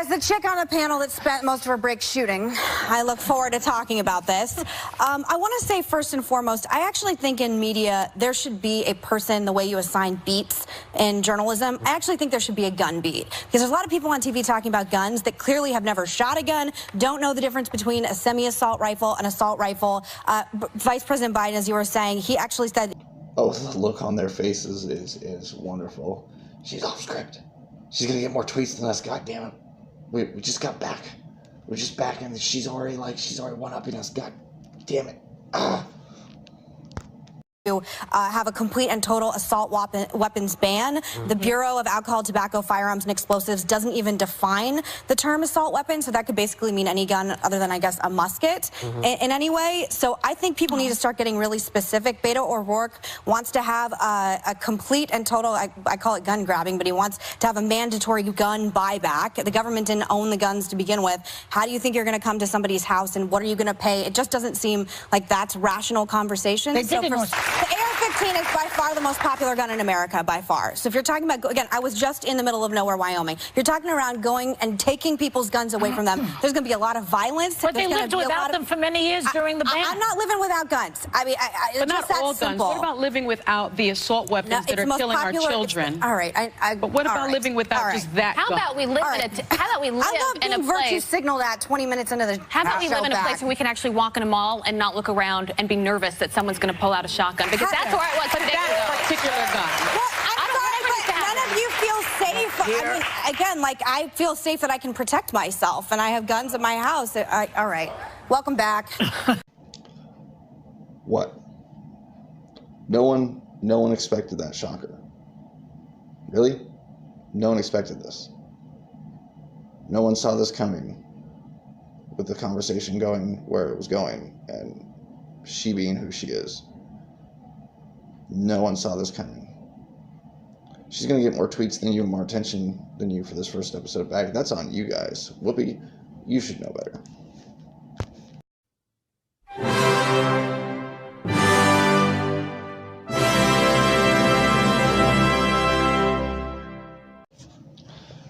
As the chick on the panel that spent most of her break shooting, I look forward to talking about this. I want to say first and foremost, I actually think in media there should be a person, the way you assign beats in journalism, I actually think there should be a gun beat. Because there's a lot of people on TV talking about guns that clearly have never shot a gun, don't know the difference between a semi-assault rifle and assault rifle. Vice President Biden, as you were saying, he actually said... Oh, the look on their faces is wonderful. She's off script. She's going to get more tweets than us, goddammit. We just got back. We're just back, and she's already one-upping us. God damn it. Have a complete and total assault weapons ban. The Bureau of Alcohol, Tobacco, Firearms, and Explosives doesn't even define the term assault weapon, so that could basically mean any gun other than, I guess, a musket in any way. So I think people need to start getting really specific. Beto O'Rourke wants to have a complete and total, I call it gun grabbing, but he wants to have a mandatory gun buyback. The government didn't own the guns to begin with. How do you think you're going to come to somebody's house, and what are you going to pay? It just doesn't seem like that's rational conversation. The AR-15 is by far the most popular gun in America, by far. So if you're talking about, again, I was just in the middle of nowhere, Wyoming. You're talking around going and taking people's guns away from them. There's going to be a lot of violence. But they lived without them for many years during the ban. I'm not living without guns. I mean, but not all guns. What about living without the assault weapons that are killing our children? All right. But what about living without just that gun? How about we live in a place... virtue signaled at 20 minutes into the How about we live in a place where we can actually walk in a mall and not look around and be nervous that someone's going to pull out a shotgun? Because that's where I was today. That particular gun. Well, I'm sorry, but none of you feel safe. I mean, again, like, I feel safe that I can protect myself, and I have guns at my house. All right. Welcome back. What? No one expected that shocker. Really? No one expected this. No one saw this coming with the conversation going where it was going, and she being who she is. No one saw this coming. She's going to get more tweets than you and more attention than you for this first episode of Pageant. That's on you guys. Whoopi, you should know better.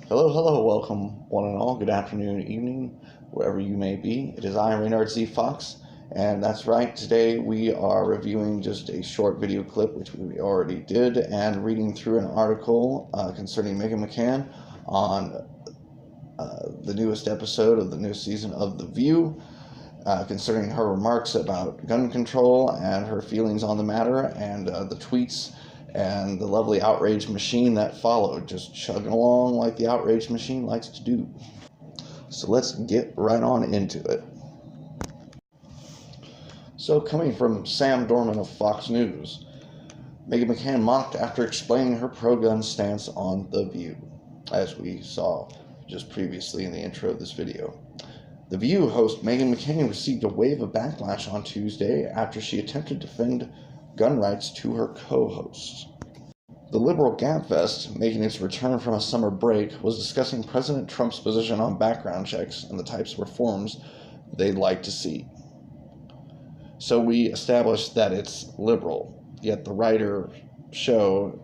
Hello, welcome one and all. Good afternoon, evening, wherever you may be. It is I, Reynard Z. Fox. And that's right, today we are reviewing just a short video clip, which we already did, and reading through an article concerning Meghan McCain on the newest episode of the new season of The View, concerning her remarks about gun control and her feelings on the matter, and the tweets and the lovely outrage machine that followed, just chugging along like the outrage machine likes to do. So let's get right on into it. So, coming from Sam Dorman of Fox News, Meghan McCain mocked after explaining her pro-gun stance on The View, as we saw just previously in the intro of this video. The View host Meghan McCain received a wave of backlash on Tuesday after she attempted to defend gun rights to her co-hosts. The liberal gabfest, making its return from a summer break, was discussing President Trump's position on background checks and the types of reforms they'd like to see. So we established that it's liberal, yet the writer show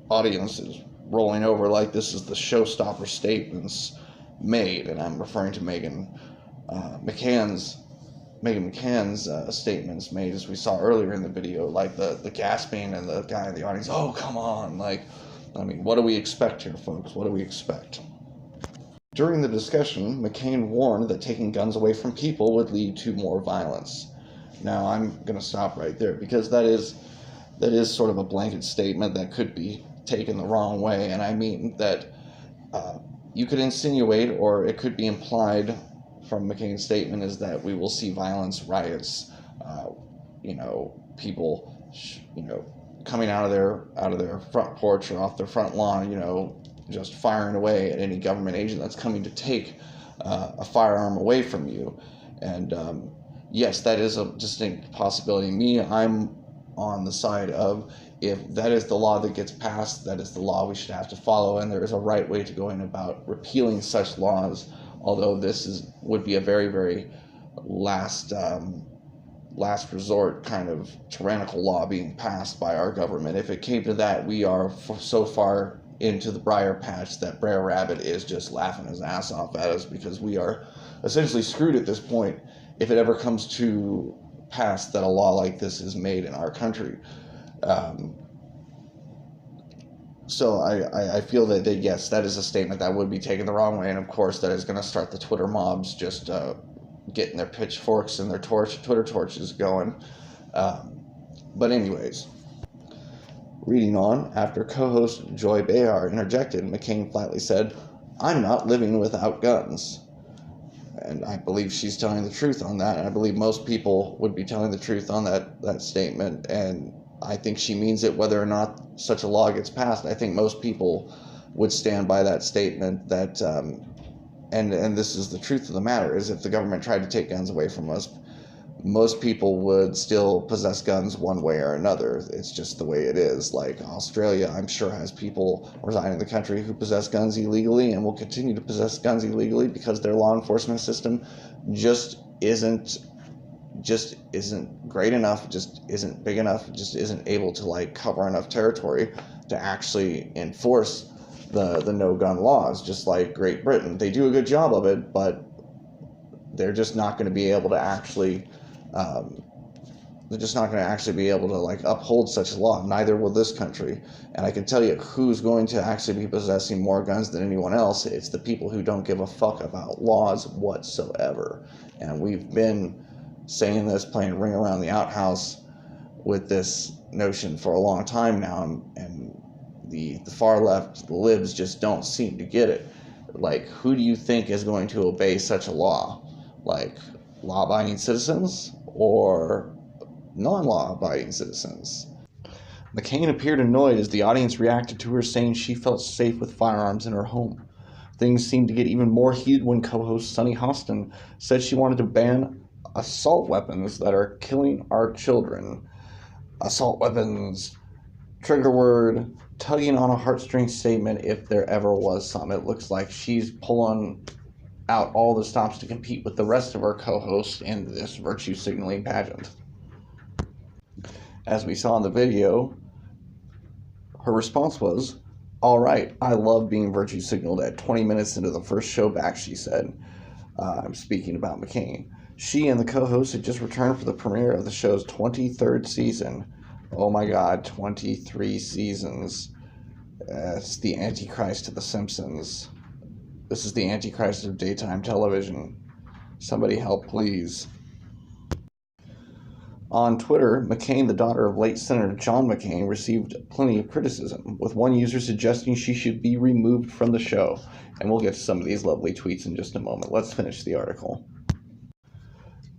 audience is rolling over like this is the showstopper statements made, and I'm referring to Meghan McCain's statements made, as we saw earlier in the video, like the gasping and the guy in the audience, oh, come on, like, I mean, what do we expect here, folks? What do we expect? During the discussion, McCain warned that taking guns away from people would lead to more violence. Now, I'm going to stop right there, because that is sort of a blanket statement that could be taken the wrong way, and I mean that you could insinuate, or it could be implied from McCain's statement, is that we will see violence, riots, people, coming out of their front porch or off their front lawn, just firing away at any government agent that's coming to take a firearm away from you, and yes, that is a distinct possibility. I'm on the side of, if that is the law that gets passed, that is the law we should have to follow, and there is a right way to go in about repealing such laws, although this would be a very, very last resort kind of tyrannical law being passed by our government. If it came to that, we are so far into the briar patch that Brer Rabbit is just laughing his ass off at us, because we are essentially screwed at this point if it ever comes to pass that a law like this is made in our country. So I feel that yes, that is a statement that would be taken the wrong way, and of course that is going to start the Twitter mobs just getting their pitchforks and their Twitter torches going. But anyways, reading on, after co-host Joy Behar interjected, McCain flatly said, "I'm not living without guns." And I believe she's telling the truth on that, and I believe most people would be telling the truth on that statement, and I think she means it whether or not such a law gets passed. I think most people would stand by that statement, that and this is the truth of the matter, is if the government tried to take guns away from us, most people would still possess guns one way or another. It's just the way it is. Like Australia, I'm sure, has people residing in the country who possess guns illegally and will continue to possess guns illegally because their law enforcement system just isn't great enough, just isn't big enough, just isn't able to like cover enough territory to actually enforce the no-gun laws. Just like Great Britain, they do a good job of it, but they're just not going to be able to actually like uphold such a law. Neither will this country. And I can tell you who's going to actually be possessing more guns than anyone else. It's the people who don't give a fuck about laws whatsoever. And we've been saying this, playing ring around the outhouse with this notion for a long time now, and the far left, the libs, just don't seem to get it. Like, who do you think is going to obey such a law? Like, law-abiding citizens or non-law-abiding citizens? McCain appeared annoyed as the audience reacted to her saying she felt safe with firearms in her home. Things seemed to get even more heated when co-host Sunny Hostin said she wanted to ban assault weapons that are killing our children. Assault weapons, trigger word, tugging on a heartstring statement if there ever was some. It looks like she's pulling out all the stops to compete with the rest of our co-hosts in this virtue signaling pageant. As we saw in the video, her response was, "All right, I love being virtue signaled at 20 minutes into the first show back," she said. I'm speaking about McCain. She and the co-host had just returned for the premiere of the show's 23rd season. Oh my god, 23 seasons. It's the Antichrist of The Simpsons. This is the Antichrist of daytime television. Somebody help, please. On Twitter, McCain, the daughter of late Senator John McCain, received plenty of criticism, with one user suggesting she should be removed from the show. And we'll get to some of these lovely tweets in just a moment. Let's finish the article.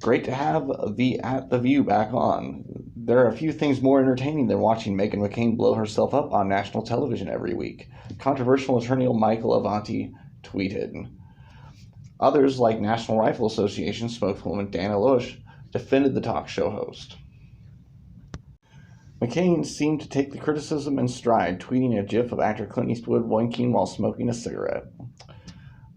Great to have the At The View back on. There are a few things more entertaining than watching Meghan McCain blow herself up on national television every week. Controversial attorney Michael Avanti tweeted. Others, like National Rifle Association spokeswoman Dana Loesch, defended the talk show host. McCain seemed to take the criticism in stride, tweeting a gif of actor Clint Eastwood winking while smoking a cigarette.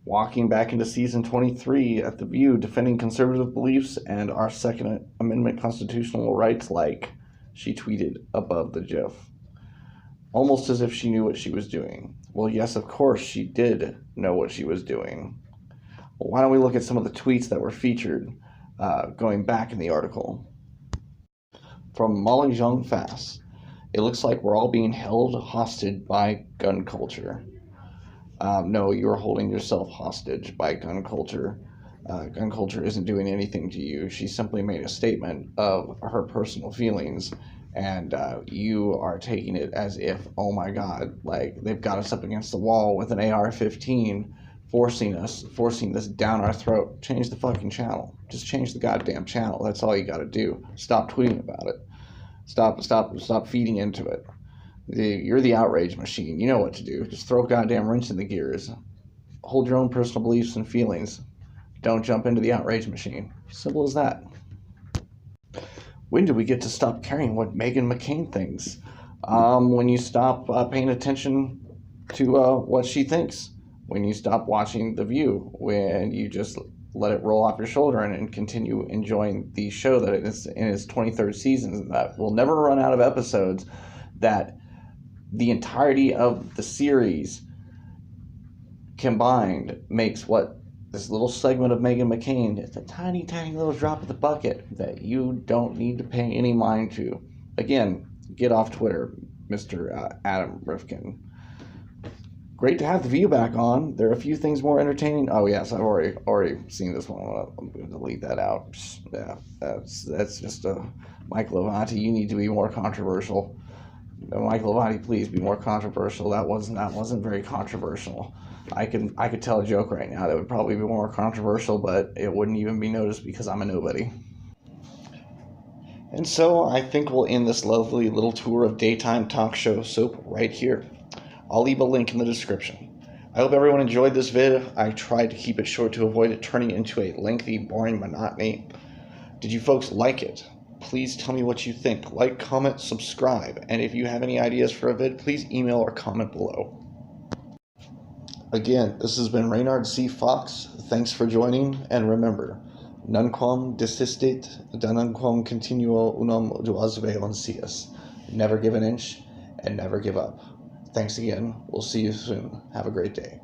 Walking back into season 23 at The View, defending conservative beliefs and our Second Amendment constitutional rights, like, she tweeted above the gif. Almost as if she knew what she was doing. Well, yes, of course she did know what she was doing. Well, why don't we look at some of the tweets that were featured going back in the article. From Molly Jong Fass. It looks like we're all being held hostage by gun culture. No, you're holding yourself hostage by gun culture. Gun culture isn't doing anything to you. She simply made a statement of her personal feelings, and you are taking it as if, oh my God, like they've got us up against the wall with an AR-15, forcing this down our throat. Change the fucking channel. Just change the goddamn channel. That's all you got to do. Stop tweeting about it. Stop feeding into it. You're the outrage machine. You know what to do. Just throw a goddamn wrench in the gears. Hold your own personal beliefs and feelings. Don't jump into the outrage machine. Simple as that. When do we get to stop caring what Meghan McCain thinks? When you stop paying attention to what she thinks. When you stop watching The View. When you just let it roll off your shoulder and continue enjoying the show that is in its 23rd season that will never run out of episodes that the entirety of the series combined makes what this little segment of Meghan McCain, it's a tiny, tiny little drop of the bucket that you don't need to pay any mind to. Again, get off Twitter, Mr. Adam Rifkin. Great to have the View back on. There are a few things more entertaining. Oh yes, I've already seen this one. I'm going to delete that out. Yeah, that's just Mike Levati. You need to be more controversial. Mike Levati, please be more controversial. That wasn't very controversial. I could tell a joke right now that would probably be more controversial, but it wouldn't even be noticed because I'm a nobody. And so I think we'll end this lovely little tour of daytime talk show soap right here. I'll leave a link in the description. I hope everyone enjoyed this vid. I tried to keep it short to avoid it turning into a lengthy, boring monotony. Did you folks like it? Please tell me what you think. Like, comment, subscribe. And if you have any ideas for a vid, please email or comment below. Again, this has been Reynard C. Fox. Thanks for joining, and remember, nunquam desistit, nunquam continuo unum duasve onsius. Never give an inch, and never give up. Thanks again. We'll see you soon. Have a great day.